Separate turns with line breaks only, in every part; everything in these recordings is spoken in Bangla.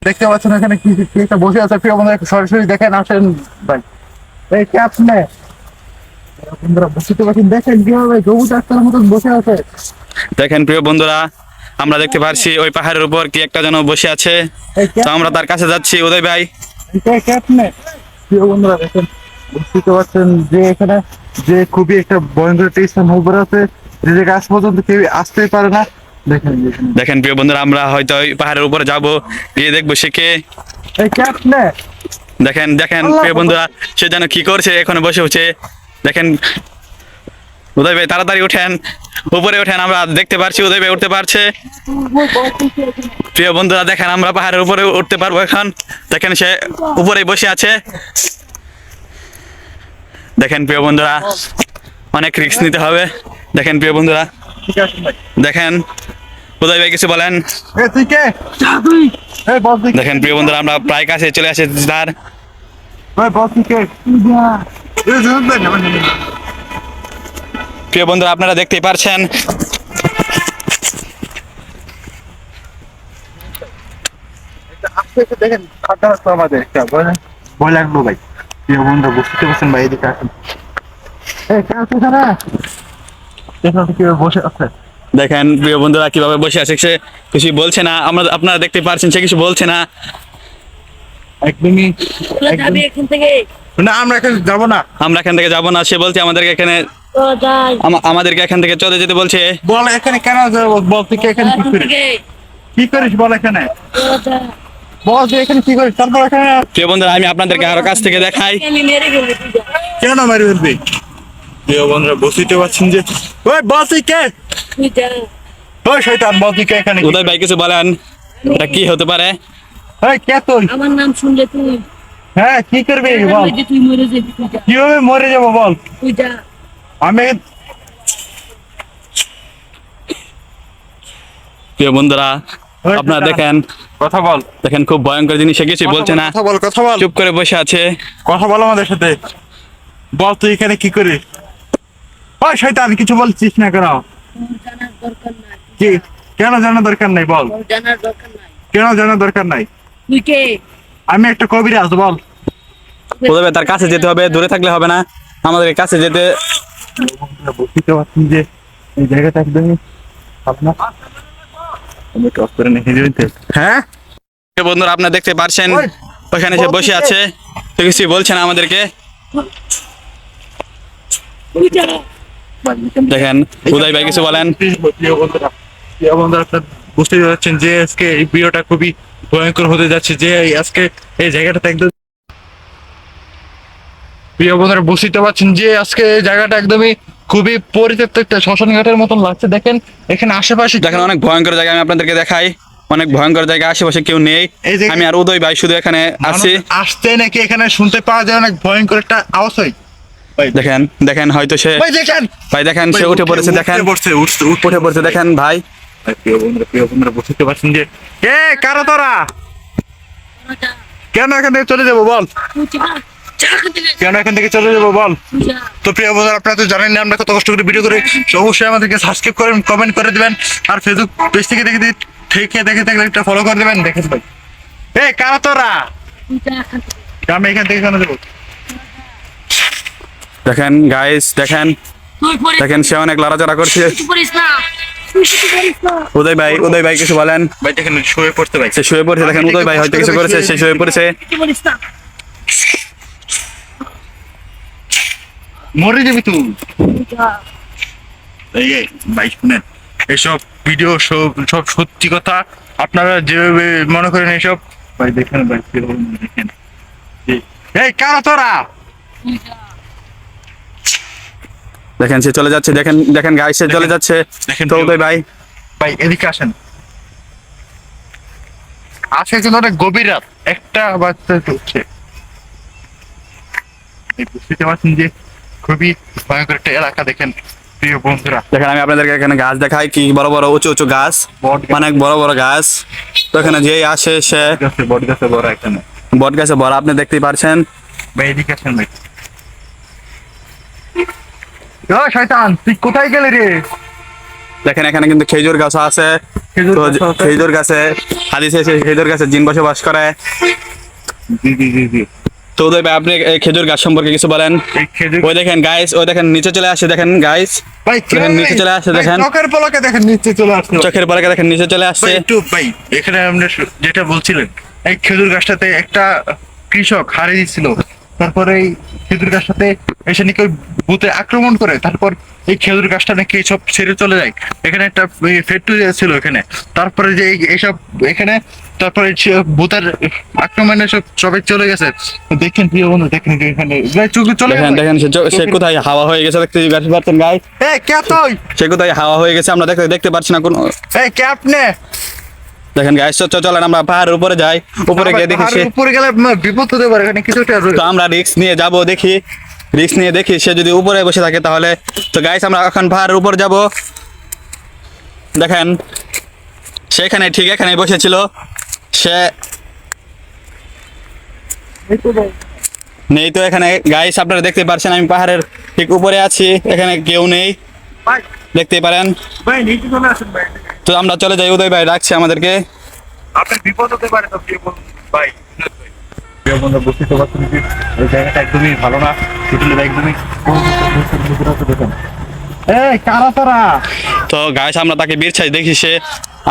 দেখতে পাচ্ছেন এখানে কি কি একটা বসে আছে, প্রিয় বন্ধুরা একটু সরাসরি দেখেন, আসেন ভাই। এই ক্যাপ নে বন্ধুরা, বুঝতে পারছেন, দেখেন কিভাবে গরু ডাক্তার মতন বসে আছে।
দেখেন প্রিয় বন্ধুরা, আমরা দেখতে পারছি ওই পাহাড়ের উপর কি একটা যেন বসে আছে।
এই
তো আমরা তার কাছে যাচ্ছি। উদয় ভাই,
ক্যাপ নে প্রিয় বন্ধুরা, দেখেন বুঝতে পারছেন যে এখানে যে খুবই একটা ভয়ঙ্কর একটা স্থান উপরে আছে, যে জায়গায় আজ পর্যন্ত কেউ আসতেই পারে না। দেখেন দেখেন
দেখেন প্রিয় বন্ধুরা, আমরা হয়তো ওই পাহাড়ের উপরে যাব, গিয়ে দেখবো সে কে।
এই ক্যাপ নে।
দেখেন দেখেন প্রিয় বন্ধুরা, সে যেন কি করছে, এখানে বসে উঠছে। দেখেন উদয় ভাই, তাড়াতাড়ি ওঠেন, উপরে ওঠেন, আমরা দেখতে পারছি উদয় ভাই উঠতে পারছে। প্রিয় বন্ধুরা দেখেন, আমরা পাহাড়ের উপরে উঠতে পারবো এখন। দেখেন সে উপরেই বসে আছে। দেখেন প্রিয় বন্ধুরা, অনেক রিস্ক নিতে হবে। দেখেন প্রিয় বন্ধুরা,
ঠিক আছে ভাই।
দেখেন উদয় ভাই কিছু বলেন।
এই তুই কে? এই বল তুই কে?
দেখেন প্রিয় বন্ধুরা, আমরা প্রায় কাছে চলে এসেছি তার।
ওই বল তুই কে? এই জন্য না মানে
প্রিয় বন্ধুরা, আপনারা দেখতেই পারছেন।
আস্তে আস্তে দেখেন, খাতা আছে আমাদের একটা ভয় লাগলো ভাই। প্রিয় বন্ধু বুঝতে পারছেন ভাই, এদিকে আসেন। এই কে আছে এখানে? দেখুন কিভাবে বসে আছে।
দেখেন প্রিয় বন্ধুরা কিভাবে বসে আছে, সে কিছু বলছে না। আমরা আপনারা দেখতে পারছেন সে কিছু বলছে না।
একদমই
যাবে এখান থেকে।
না, আমরা এখানে যাবো না।
আমরা এখান থেকে যাবো না, সে বলছে আমাদেরকে এখানে
তো যাই।
আমাদেরকে এখান থেকে চলে যেতে বলছে।
বল এখানে কেন যাবো? বল তুই কে এখানে কি
এখান
করিস?
থেকে।
কি করিস বল এখানে?
তো যা।
বল তুই এখানে কি করিস? তারপর এখানে
প্রিয় বন্ধুরা, আমি আপনাদেরকে আরো কাছ থেকে দেখাই।
আমি মেরে ফেলবো, তুই যা।
কেন মারি ফেলবি? প্রিয় বন্ধুরা বুঝতে পারছেন যে ওই বল তুই কে?
তুই যা।
ওই শয়তান, বল তুই কে এখানে?
উদয় ভাই কিছু বলেন, এটা কি হতে পারে?
এই কে তুই?
আমার নাম শুনলে তুই
হ্যাঁ কি করবি বল?
যে তুই মরে যাবি, তুই যা।
কিভাবে মরে যাবো বল?
তুই যা।
আমি
প্রিয় বন্ধুরা, আপনারা দেখেন,
কথা বল,
দেখেন খুব ভয়ঙ্কর জিনিস, সে কিছু বলছে না,
কথা বল, কথা বল,
চুপ করে বসে আছে।
কথা বল আমাদের সাথে। বল তুই এখানে কি করিস? ওই শয়তান, কিছু বলছিস না কেন?
তোর জানার দরকার নাই।
কি কেন জানার দরকার নাই বল?
তোর জানার দরকার নাই।
কেন জানার দরকার নাই?
তুই কে?
আমি একটা কবিরাজ, বল।
উদয় ভাই, তার কাছে যেতে হবে, দূরে থাকলে হবে না, আমাদের কাছে যেতে।
বুঝতে পারছেন যে এই জায়গাটা একদমই আপনার আমি টস করে নিয়ে যেতে। হ্যাঁ
প্রিয় বন্ধুরা, আপনারা দেখতে পারছেন
ওই,
ওখানে সে বসে আছে, তো কিছু বলছে না আমাদেরকে।
তুই যা।
দেখেন উদয় ভাই কিছু বলেন।
প্রিয় বন্ধুরা, আপনারা বুঝতেই পারছেন যে আজকে এই ভিডিওটা খুবই ভয়ঙ্কর হতে যাচ্ছে, যে আজকে এই জায়গাটাতে একদম প্রিয় বন্ধুরা বুঝতে পারছেন যে আজকে এই জায়গাটা একদমই খুবই পরিত্যক্ত একটা শ্মশান ঘাটের মতন লাগছে। দেখেন এখানে আশেপাশে
দেখেন অনেক ভয়ঙ্কর জায়গা, আমি আপনাদেরকে দেখাই। অনেক ভয়ঙ্কর জায়গা, আশেপাশে কেউ নেই।
এই যে
আমি আর উদয় ভাই শুধু এখানে আছি।
আসতে নাকি এখানে শুনতে পাওয়া যায় অনেক ভয়ঙ্কর একটা আওয়াজ হয়।
দেখেন দেখেন হয়তো সে
ভাই দেখেন,
ভাই দেখেন সে উঠে পড়েছে। দেখেন উঠে পড়েছে, দেখেন ভাই।
প্রিয় বন্ধুরা বুঝতে পারছেন যে এ কারা তোরা?
তোরা যা।
কেন এখান থেকে চলে যাবো বল?
তুই যা। যা এখান থেকে।
কেন এখান থেকে চলে যাবো বল?
তুই যা।
তো প্রিয় বন্ধুরা, আপনারা তো জানেন না আমরা কত কষ্ট করে ভিডিও করি। তো অবশ্যই আমাদেরকে সাবস্ক্রাইব করেন, কমেন্ট করে দিবেন, আর ফেসবুক পেজ থেকে দেখে থাকলে একটা ফলো করে দিবেন। দেখেন ভাই, এ কারা তোরা?
তুই যা এখান থেকে।
আমি এখান থেকে কেন যাবো?
দেখেন গাইস, দেখেন
তুই পড়িস।
দেখেন সে অনেক লড়াচড়া করছে।
তুই পড়িস না। তুই কিছু করিস না।
উদয় ভাই কিছু বলেন।
ভাই দেখেন শুয়ে পড়তে ভাই,
সে শুয়ে পড়েছে। দেখেন উদয় ভাই হয়তো কিছু করেছে, সে শুয়ে পড়েছে।
কিছু করিস না।
মরে যাবি তুই।
তুই যা।
এই ভাই শুনেন, এসব ভিডিও সব সত্যি কথা, আপনারা যেভাবে মনে করেন এসব। ভাই দেখেন ভাই, দেখেন এই কারা তোরা?
তুই যা।
দেখেন সে চলে যাচ্ছে। দেখেন দেখেন গাইস, সে চলে যাচ্ছে।
দেখেন
তো উদয় ভাই,
ভাই এদিকে আসেন। আজকে কিন্তু অনেক গভীর রাত, একটা বাচ্চা চলছে। বুঝতে পারছেন যে খুবই ভয়ঙ্কর একটা এলাকা। দেখেন প্রিয় বন্ধুরা,
দেখেন আমি আপনাদেরকে এখানে গাছ দেখাই, কি বড় বড় উঁচু উঁচু গাছ,
বট গাছ।
অনেক বড় বড় গাছ। তো এখানে যেই আসে সে
বট গাছে বড় এখানে।
বট গাছে বড়, আপনি দেখতেই পারছেন।
ভাই এদিকে আসেন ভাই। ও শয়তান, তুই কোথায় গেলি রে?
দেখেন এখানে কিন্তু খেজুর গাছ আছে।
খেজুর
তো
গাছ আছে।
খেজুর গাছে হাদিসে এসে খেজুর গাছে জিন বসবাস করে।
জি জি জি জি।
তো উদয় ভাই আপনি এই খেজুর গাছ সম্পর্কে কিছু বলেন।
এই খেজুর
ওই দেখেন গাইস, ওই দেখেন নিচে চলে আসে, দেখেন গাইস
ভাই
দেখেন নিচে চলে আসে,
ভাই,
দেখেন
চোখের পলকে দেখেন নিচে চলে আসলো।
চোখের পলকে দেখেন নিচে চলে আসছে।
ভাই একটু ভাই এখানে আপনি যেটা বলছিলেন, এই খেজুর গাছটাতে একটা কৃষক হারিয়ে দিচ্ছিল, তারপরে এই খেজুর গাছটাতে এসে নাকি ওই ভূতে আক্রমণ করে, তারপর এই খেজুর গাছটা নাকি সব ছেড়ে চলে যায়। এখানে একটা ফ্যাক্টরি ছিল এখানে, তারপরে যে এইসব এখানে, তারপরে ভূতের আক্রমণে সব সবাই চলে গেছে। দেখেন প্রিয় বন্ধু, দেখেন এখানে ভাই চোখে চলে
দেখেন
গেছে।
দেখেন সে কোথায় হাওয়া হয়ে গেছে দেখতে পাচ্ছেন গাইস।
এই কে তুই?
সে কোথায় হাওয়া হয়ে গেছে আমরা দেখতে পাচ্ছি না কোনো।
এই কে আপনি?
দেখেন গাইস চলেন আমরা পাহাড়ের উপরে যাই, উপরে গিয়ে দেখি সে।
পাহাড়ের উপরে গেলে বিপদ হতে পারে, এখানে কিছু একটা
তো আমরা রিস্ক নিয়ে যাব, দেখি রিস্ক নিয়ে দেখি সে যদি উপরে বসে থাকে তাহলে। তো গাইস আমরা এখন পাহাড়ের উপর যাব। দেখেন সেখানে ঠিক এখানে বসেছিল সে, নেই তো এখানে গাইস। আপনারা দেখতে পাচ্ছেন আমি পাহাড়ের ঠিক উপরে আছি, এখানে কেউ নেই,
ভাই
দেখতে পারেন।
ভাই নিচে চলে আসুন ভাই,
তো আমরা চলে যাই, উদয় ভাই ডাকছে আমাদেরকে।
আপনার বিপদ হতে পারে। তো প্রিয় বন্ধু ভাই, প্রিয় বন্ধু বুঝতে তো পারছেন যে এই জায়গাটা একদমই ভালো না, হোটেলের একদমই দেখেন। এই কারা তোরা?
তো গাইস আমরা তাকে বীরছাই দেখি, সে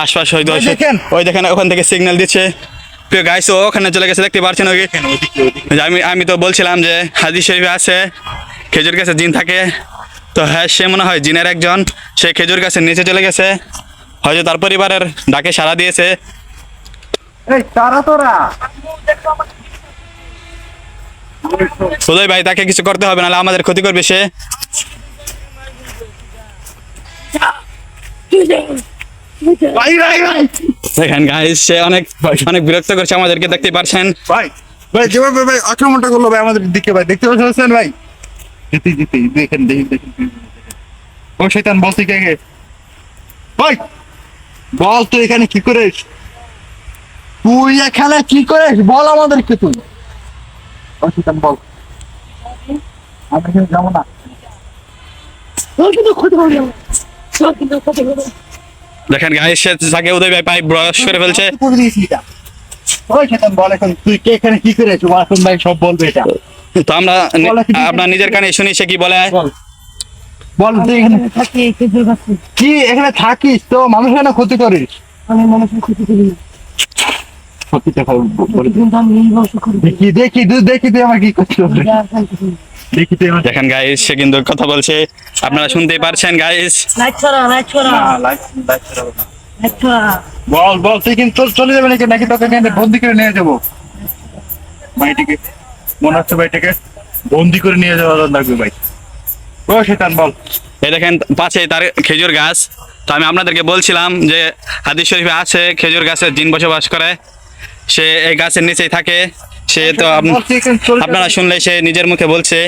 আশপাশ হয়তো
ওই দেখেন।
ওই দেখেন ওখান থেকে সিগন্যাল দিচ্ছে। প্রিয় গাইস ও ওখানে চলে গেছে, দেখতে পাচ্ছেন ওই। যে আমি তো বলছিলাম যে হাদিস শরীফে আছে খেজুর গাছে জিন থাকে। তো হ্যাঁ সে মনে হয় জিনের একজন, সে খেজুর গাছের নিচে চলে গেছে, হয়তো তার পরিবারের ডাকে সাড়া দিয়েছে।
এই কারা তোরা?
উদয় ভাই তাকে কিছু করতে হবে, নাহলে আমাদের ক্ষতি করবে সে।
ভাই ভাই ভাই
দেখেন গাইস সে অনেক অনেক বিরক্ত করছে আমাদেরকে, দেখতে পাচ্ছেন।
ভাই ভাই যেভাবে ভাই আক্রমণটা করলো ভাই আমাদের দিকে, ভাই দেখতে পাচ্ছেন ভাই? জিতে জিতে দেখেন দেখেন দেখেন। ও শয়তান বল তুই কে? ভাই বল তুই এখানে কি করিস? তুই এখানে কি করিস বল আমাদেরকে তুই। ও শয়তান বল, আমরা এখানে যাবো না।
দেখেন গাইস সে তাকে উদয় ভাই পাইপ ব্রাশ করে ফেলছে।
ওই শয়তান বল এখন তুই কে এখানে কি করিস? ওয়াসন ভাই সব বলবে এটা।
তো আমরা আপনার নিজের কানে শুনি সে কি বলে।
বল বল তুই এখানে কি এখানে থাকিস তো মানুষের না ক্ষতি করিস?
আমি মানুষের ক্ষতি করি না।
সত্যিটা বলে দে।
কিন্তু আমি এই বয়সে করি না।
দেখি তুই আমার কি করছিস?
যা খাইতেছি।
দেখি তুই আমার
দেখেন গাইস সে কিন্তু কথা বলছে, আপনারা শুনতেই পারছেন গাইস।
লাইট ছড়া, লাইট ছড়া, লাইট ছড়া।
বল বল তুই কিন্তু চলে যাবে নাকি, নাকি তোকে এখানে বন্দি করে নিয়ে যাবো? ভাইটিকে মনে হচ্ছে ভাইটাকে বন্দি করে নিয়ে যাওয়া লাগবে ভাই। ও শয়তান বল।
এই দেখেন পাশে তার খেজুর গাছ। তো আমি আপনাদেরকে বলছিলাম যে হাদিস শরীফে আছে খেজুর গাছে জিন বসবাস করে, সে এই গাছের নিচেই থাকে। সে তো
বল, তুই এখানে চলে
আপনারা
যাবে।
শুনলে সে নিজের মুখে বলছে।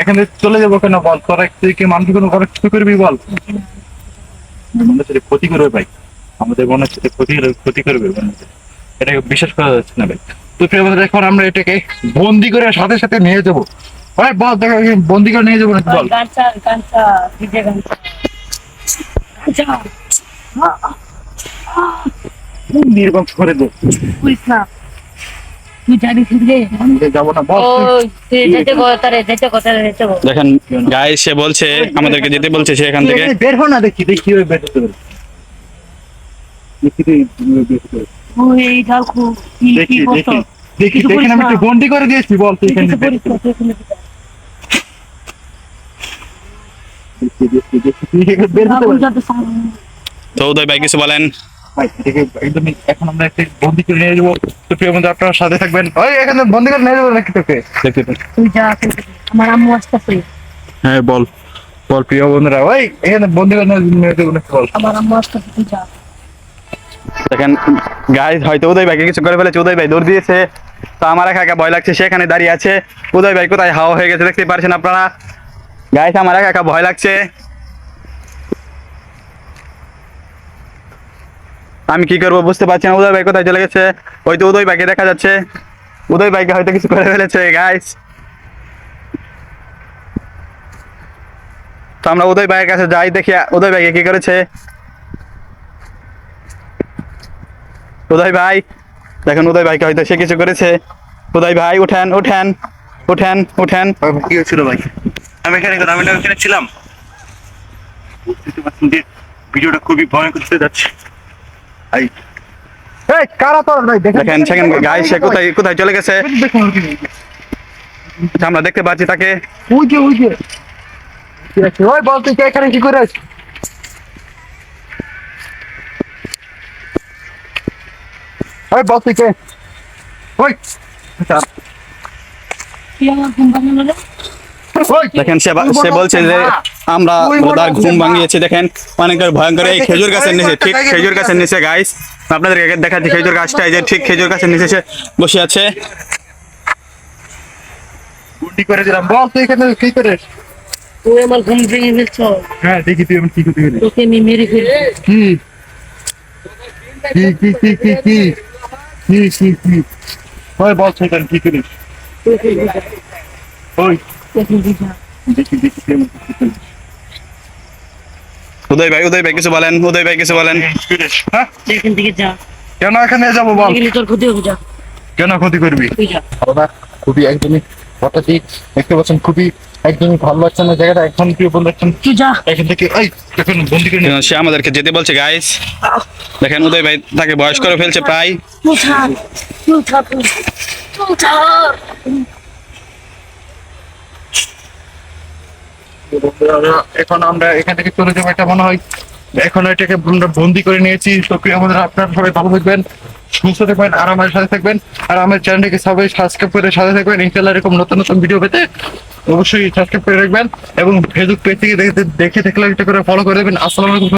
এখানে চলে যাবো কেন বল? তোরা তুই কি মানুষ কোনো করে কিছু করবি বল? মনে হচ্ছে ক্ষতি করবে ভাই, আমাদের মনে হচ্ছে ক্ষতি করবে মনে হচ্ছে। এটাকে বিশ্বাস করা যাচ্ছে না ভাই। তো প্রিয় বন্ধুরা, এখন আমরা এটাকে বন্দি করে সাথে সাথে নিয়ে যাবো। ভাই বল দেখো বন্দি করে নিয়ে যাবো নাকি বল?
গাঞ্চা, গাঞ্চা, ডিজে গাঞ্চা। গাঞ্চা।
নির্বংশ করে দে।
করিস না। তুই জানিস রে।
আমি তো যাবো না বল তুই।
ওই, তুই যেতে গো, তারে যেতে গো, তারে যেতে গো।
দেখেন গাইস সে বলছে আমাদেরকে যেতে বলছে সে এখান
তুই
থেকে।
এখানে বের হ না, দেখি দেখি ওই বের হতে পারে। দেখি তুই বের হতে পারে।
ওই এই ঢাকু, কি
দেখি
করছো?
দেখি দেখি
কিছু
দেখেন আমি
করিস
তো
না।
বন্দি করে দিয়েছি বল তুই
তুই
এখানে
কিছু
বের
করিস
হতে
না,
পারে।
তুই এখানে দিতে।
দেখি তুই এখানে বের হতে
ঢাকু
পারে।
যাতে সামনে।
তো উদয় ভাই কিছু বলেন।
ভাই এটাকে একদম এখন আমরা একটা বন্দি করে নিয়ে যাবো। তো প্রিয় বন্ধু আপনার সাথে থাকবেন। ওই এখানে বন্দি করে নিয়ে যাবো নাকি তোকে? দেখতে পাই।
তুই যা, আমার আম্মু আসতেছে।
হ্যাঁ বল বল প্রিয় বন্ধুরা, ওই এখানে বন্দি করে নিয়ে যাবো নাকি বল?
আমার আম্মু আসতেছে, তুই যা।
দেখেন গাইস হয়তো উদয় ভাইকে কিছু করে ফেলেছে, উদয় ভাই দৌড় দিয়েছে। তো আমার একা একা ভয় লাগছে, সেখানে দাঁড়িয়ে আছে। উদয় ভাই কোথায় হাওয়া হয়ে গেছে দেখতে পারছেন আপনারা। গাইস আমার একা একা ভয় লাগছে, আমি কি করবো বুঝতে পারছি না। উদয় ভাই কোথায় চলে গেছে? ওই তো উদয় ভাইকে দেখা যাচ্ছে, উদয় ভাইকে হয়তো কিছু করে ফেলেছে গাইস। তো আমরা উদয় ভাইয়ের কাছে যাই, দেখি উদয় ভাইকে কি করেছে। উদয় ভাই, দেখেন উদয় ভাইকে হয়তো সে কিছু করেছে। উদয় ভাই উঠেন উঠেন উঠেন উঠেন।
কি হয়েছিল ভাই? আমি এখানে ছিলাম। বুঝতে পারছেন যে ভিডিওটা খুবই ভয়ঙ্কর হতে যাচ্ছে। এই কারা তোর ভাই?
দেখেন সেখানে গাইস সে কোথায় কোথায় চলে গেছে। আমরা দেখতে পাচ্ছি তাকে।
ওই যে ওই বল তুই এখানে কি করে আছিস? ওই বল তুই কে? ওই
কি আমার ঘুম ভাঙলো রে?
দেখেন সে বলছে যে আমরা তার ঘুম ভাঙিয়েছি। দেখেন অনেকটা ভয়ঙ্কর এই খেজুর গাছের নিচে, ঠিক খেজুর গাছের নিচে গাইস আপনাদেরকে দেখাচ্ছি। খেজুর গাছটা এই যে ঠিক খেজুর গাছের নিচে সে বসে আছে।
গুন্ডি করে দিলাম। বল তুই এখানে কি করিস?
তুই আমার ঘুম ভেঙে ফেলছ।
হ্যাঁ দেখি তুই এমন কি করতে গেলি।
তোকে আমি মেরে ফেলবো।
কি কি কি কি কি কি কি কি কি ওই বল তুই এখানে কি করিস?
তোকে বুঝা,
ওই
তোকে বুঝা।
দেখি দেখি তুই এমন কি করিস।
উদয় ভাই কিছু বলেন, উদয় ভাই কিছু বলেন।
কি করিস? হ্যাঁ
তুই এখান থেকে যা।
কেন এখানে যাবো বল?
এখানে তোর ক্ষতি হবে, যা
কেন ক্ষতি করবি?
তুই যা।
বাবা খুবই একদমই হঠাৎই দেখতে পাচ্ছেন, খুবই একদমই ভালো লাগছে না জায়গাটা। এখন প্রিয় বন্ধু দেখছেন
তুই যা।
এখান থেকে এই এখন বন্দি করে নিয়ে
সে আমাদেরকে যেতে বলছে গাইস। দেখেন উদয় ভাই তাকে বয়স করে ফেলছে প্রায়।
তুই ছাড়, তুই ছাড়, তুই ছাড়।
এখন আমরা এখান থেকে চলে যাবো, এটা মনে হয় এখন এটাকে আমরা বন্দি করে নিয়েছি। তো প্রিয় আমাদের আপনারা সবাই ভালো থাকবেন, সুস্থ থাকবেন, আর আমাদের সাথে থাকবেন। আর আমার চ্যানেলটাকে সবাই সাবস্ক্রাইব করে সাথে থাকবেন। ইনশাআল্লাহ এরকম নতুন নতুন ভিডিও পেতে অবশ্যই সাবস্ক্রাইব করে রাখবেন এবং ফেসবুক পেজ থেকে দেখে থাকলে একটা করে ফলো করে দেবেন। আসসালামু আলাইকুম।